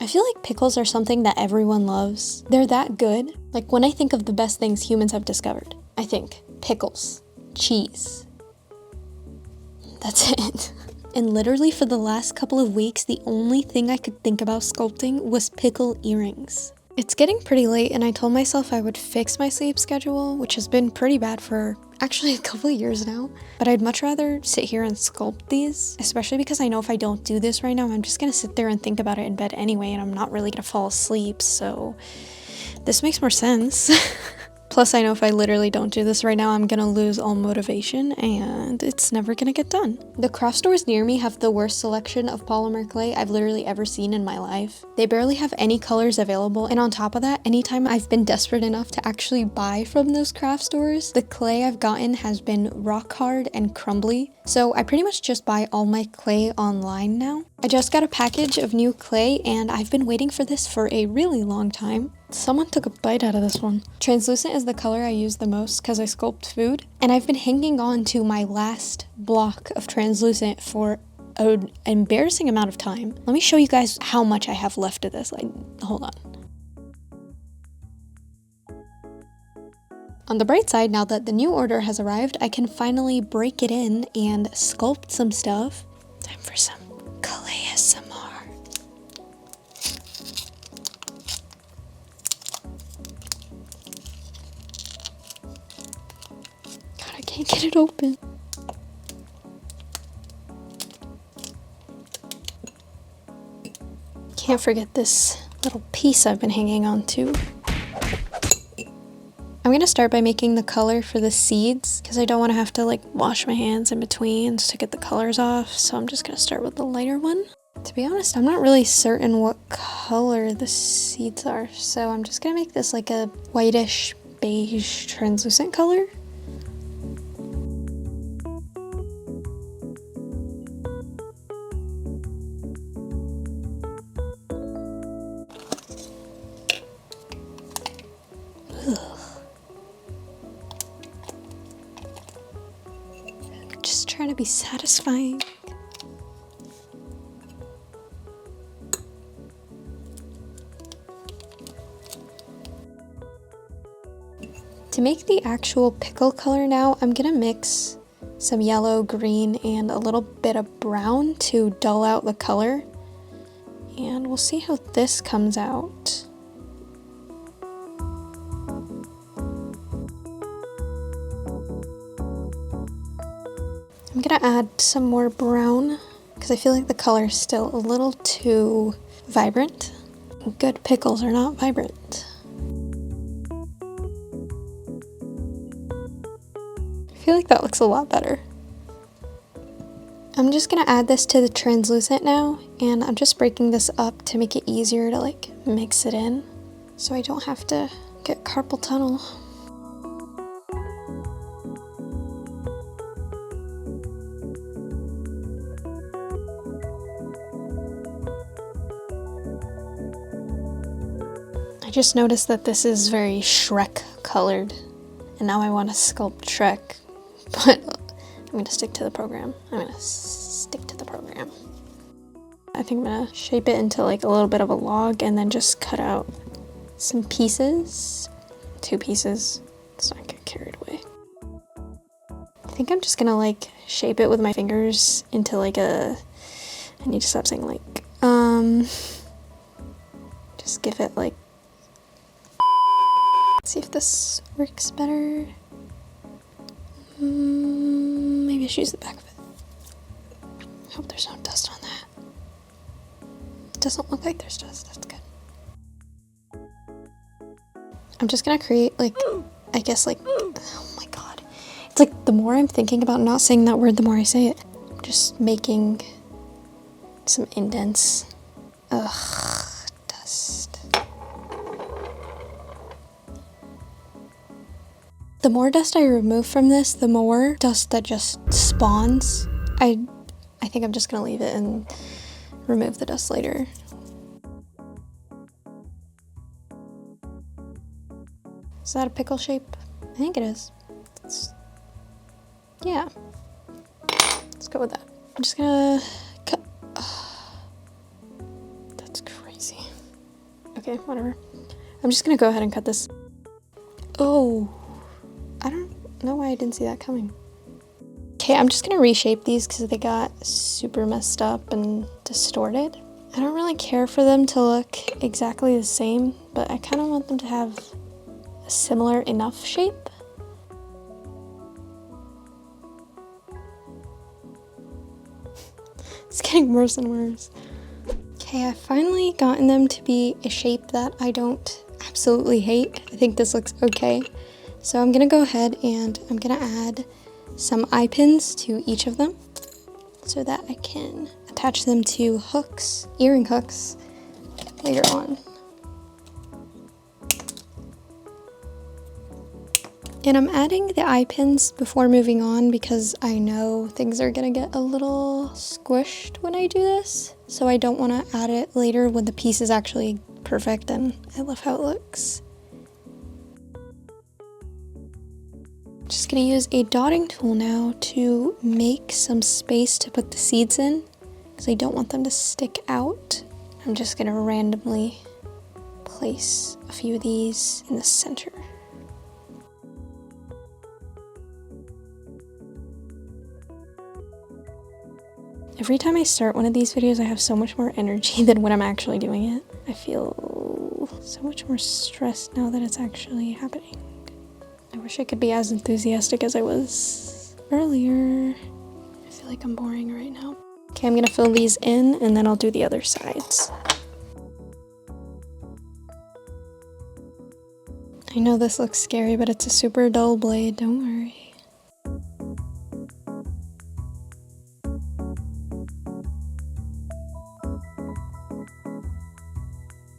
I feel like pickles are something that everyone loves. They're that good. Like when I think of the best things humans have discovered, I think pickles, cheese. That's it. And literally for the last couple of weeks, the only thing I could think about sculpting was pickle earrings. It's getting pretty late and I told myself I would fix my sleep schedule, which has been pretty bad for actually a couple of years now. But I'd much rather sit here and sculpt these, especially because I know if I don't do this right now, I'm just gonna sit there and think about it in bed anyway, and I'm not really gonna fall asleep, so this makes more sense. Plus, I know if I literally don't do this right now, I'm gonna lose all motivation and it's never gonna get done. The craft stores near me have the worst selection of polymer clay I've literally ever seen in my life. They barely have any colors available, and on top of that, anytime I've been desperate enough to actually buy from those craft stores, the clay I've gotten has been rock hard and crumbly. So I pretty much just buy all my clay online now. I just got a package of new clay and I've been waiting for this for a really long time. Someone took a bite out of this one. Translucent is the color I use the most because I sculpt food, and I've been hanging on to my last block of translucent for an embarrassing amount of time. Let me show you guys how much I have left of this. Hold on. On the bright side, now that the new order has arrived, I can finally break it in and sculpt some stuff. Time for some clay ASMR. God, I can't get it open. Can't forget this little piece I've been hanging on to. I'm gonna start by making the color for the seeds because I don't want to have to like wash my hands in between to get the colors off, so I'm just gonna start with the lighter one. To be honest, I'm not really certain what color the seeds are, so I'm just gonna make this like a whitish beige translucent color. Just trying to be satisfying. To make the actual pickle color now, I'm gonna mix some yellow, green, and a little bit of brown to dull out the color. And we'll see how this comes out. I'm gonna add some more brown because I feel like the color is still a little too vibrant. Good pickles are not vibrant. I feel like that looks a lot better. I'm just gonna add this to the translucent now, and I'm just breaking this up to make it easier to like mix it in so I don't have to get carpal tunnel. I just noticed that this is very Shrek colored, and now I want to sculpt Shrek, but I'm going to stick to the program. I think I'm going to shape it into like a little bit of a log and then just cut out some pieces, 2 pieces, let's not get carried away. I think I'm just going to like shape it with my fingers into like I need to stop saying like, just give it like, see if this works better. Maybe I should use the back of it. I hope there's no dust on that. It doesn't look like there's dust, that's good. I'm just gonna create like, I guess like, oh my god. It's like the more I'm thinking about not saying that word, the more I say it. I'm just making some indents. Ugh, dust. The more dust I remove from this, the more dust that just spawns. I think I'm just gonna leave it and remove the dust later. Is that a pickle shape? I think it is. Yeah. Let's go with that. I'm just gonna cut. That's crazy. Okay, whatever. I'm just gonna go ahead and cut this. Oh, I don't know why I didn't see that coming. Okay, I'm just gonna reshape these because they got super messed up and distorted. I don't really care for them to look exactly the same, but I kind of want them to have a similar enough shape. It's getting worse and worse. Okay, I've finally gotten them to be a shape that I don't absolutely hate. I think this looks okay. So I'm gonna go ahead and I'm gonna add some eye pins to each of them so that I can attach them to hooks, earring hooks, later on. And I'm adding the eye pins before moving on because I know things are gonna get a little squished when I do this. So I don't wanna add it later when the piece is actually perfect and I love how it looks. Just gonna use a dotting tool now to make some space to put the seeds in because I don't want them to stick out. I'm just gonna randomly place a few of these in the center. Every time I start one of these videos, I have so much more energy than when I'm actually doing it. I feel so much more stressed now that it's actually happening. I wish I could be as enthusiastic as I was earlier. I feel like I'm boring right now. Okay, I'm gonna fill these in and then I'll do the other sides. I know this looks scary, but it's a super dull blade, don't worry.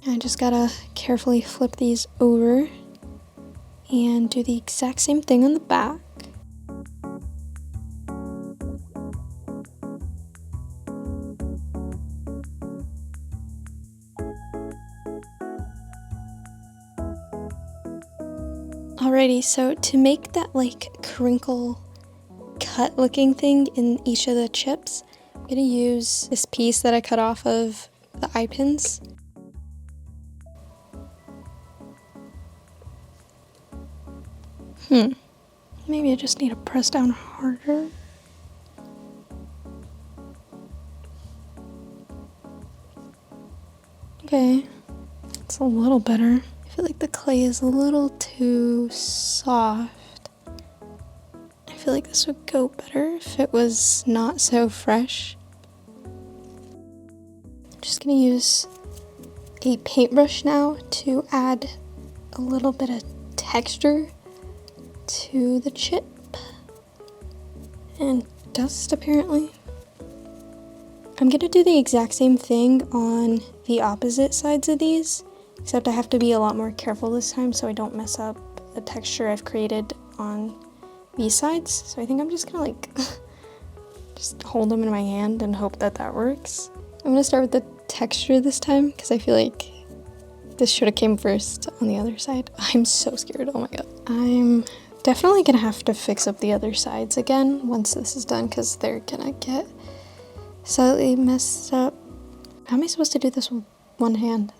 I just gotta carefully flip these over and do the exact same thing on the back. Alrighty, so to make that like crinkle cut looking thing in each of the chips, I'm gonna use this piece that I cut off of the eye pins. Maybe I just need to press down harder. Okay, it's a little better. I feel like the clay is a little too soft. I feel like this would go better if it was not so fresh. I'm just gonna use a paintbrush now to add a little bit of texture to the chip and dust apparently. I'm gonna do the exact same thing on the opposite sides of these, except I have to be a lot more careful this time so I don't mess up the texture I've created on these sides. So I think I'm just gonna like just hold them in my hand and hope that that works. I'm gonna start with the texture this time because I feel like this should have came first on the other side. I'm so scared, oh my god. I'm definitely gonna have to fix up the other sides again once this is done because they're gonna get slightly messed up. How am I supposed to do this with one hand?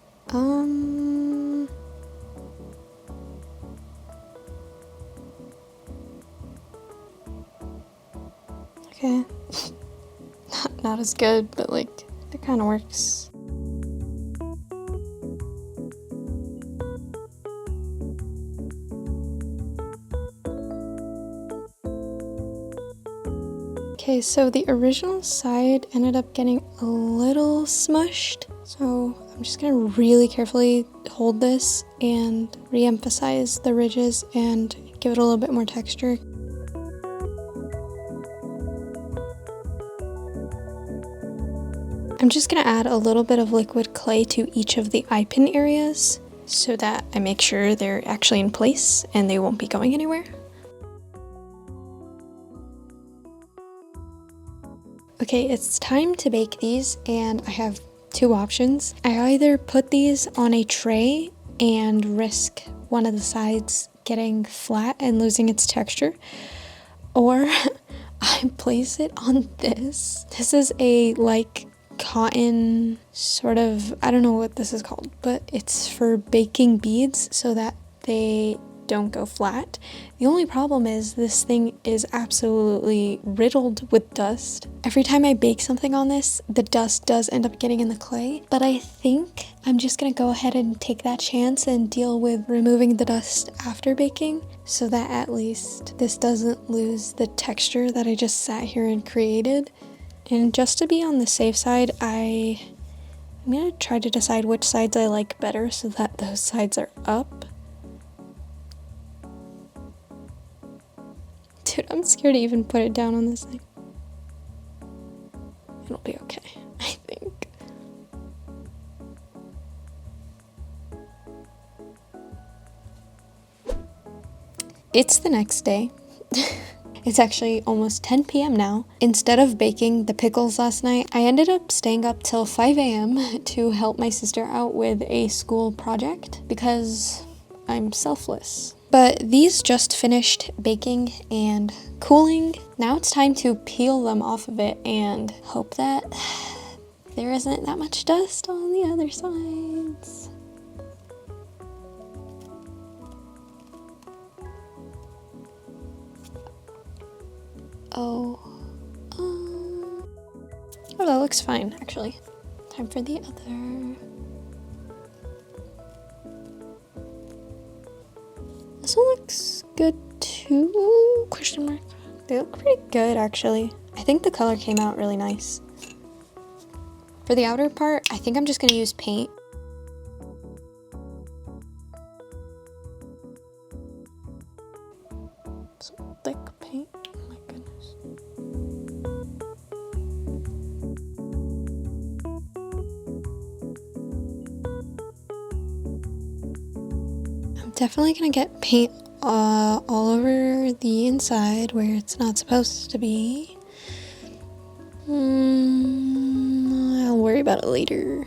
Okay. not as good, but like it kind of works. Okay, so the original side ended up getting a little smushed, so I'm just gonna really carefully hold this and re-emphasize the ridges and give it a little bit more texture. I'm just gonna add a little bit of liquid clay to each of the eye pin areas so that I make sure they're actually in place and they won't be going anywhere. Okay, it's time to bake these and I have two options. I either put these on a tray and risk one of the sides getting flat and losing its texture, or I place it on this. This is a like cotton sort of, I don't know what this is called, but it's for baking beads so that they don't go flat. The only problem is this thing is absolutely riddled with dust. Every time I bake something on this, the dust does end up getting in the clay, but I think I'm just gonna go ahead and take that chance and deal with removing the dust after baking so that at least this doesn't lose the texture that I just sat here and created. And just to be on the safe side, I'm gonna try to decide which sides I like better so that those sides are up. Dude, I'm scared to even put it down on this thing. It'll be okay, I think. It's the next day. It's actually almost 10 p.m. now. Instead of baking the pickles last night, I ended up staying up till 5 a.m. to help my sister out with a school project because I'm selfless. But these just finished baking and cooling. Now it's time to peel them off of it and hope that there isn't that much dust on the other sides. Oh, that looks fine, actually. Time for the other. This one looks good too, question mark. They look pretty good, actually. I think the color came out really nice. For the outer part, I think I'm just gonna use paint. Some thick paint, oh my goodness. I'm definitely gonna get paint all over the inside where it's not supposed to be. I'll worry about it later.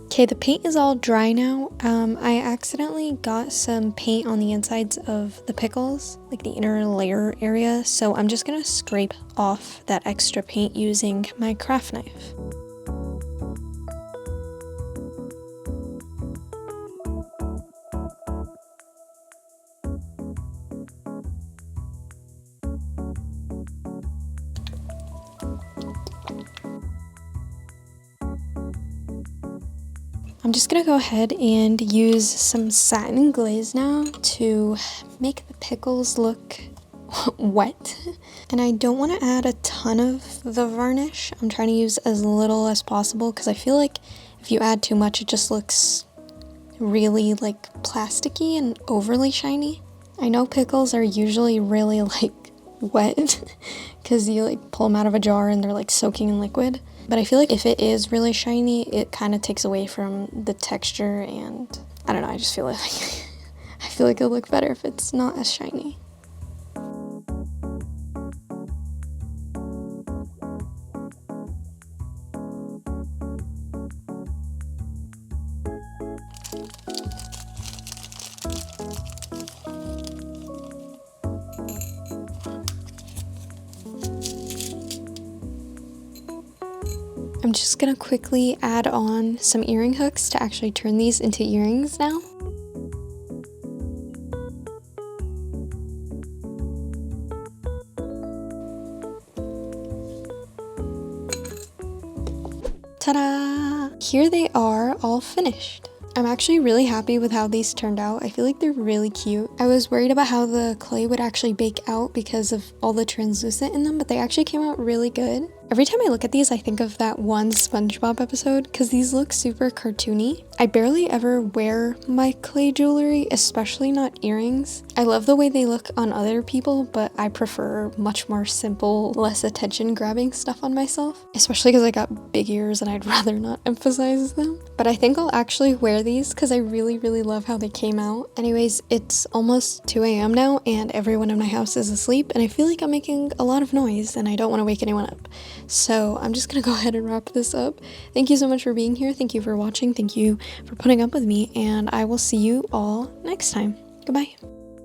Okay, the paint is all dry now. I accidentally got some paint on the insides of the pickles, like the inner layer area, so I'm just gonna scrape off that extra paint using my craft knife. I'm just gonna go ahead and use some satin glaze now to make the pickles look wet. And I don't want to add a ton of the varnish. I'm trying to use as little as possible because I feel like if you add too much, it just looks really like plasticky and overly shiny. I know pickles are usually really like wet because you like pull them out of a jar and they're like soaking in liquid. But I feel like if it is really shiny, it kind of takes away from the texture, and I don't know, I just feel like I feel like it'll look better if it's not as shiny. I'm just gonna quickly add on some earring hooks to actually turn these into earrings now. Ta-da! Here they are, all finished. I'm actually really happy with how these turned out. I feel like they're really cute. I was worried about how the clay would actually bake out because of all the translucent in them, but they actually came out really good. Every time I look at these, I think of that one SpongeBob episode because these look super cartoony. I barely ever wear my clay jewelry, especially not earrings. I love the way they look on other people, but I prefer much more simple, less attention-grabbing stuff on myself, especially because I got big ears and I'd rather not emphasize them. But I think I'll actually wear these because I really, really love how they came out. Anyways, it's almost 2 a.m. now and everyone in my house is asleep and I feel like I'm making a lot of noise and I don't want to wake anyone up. So I'm just gonna go ahead and wrap this up. Thank you so much for being here. Thank you for watching. Thank you for putting up with me. And I will see you all next time. Goodbye.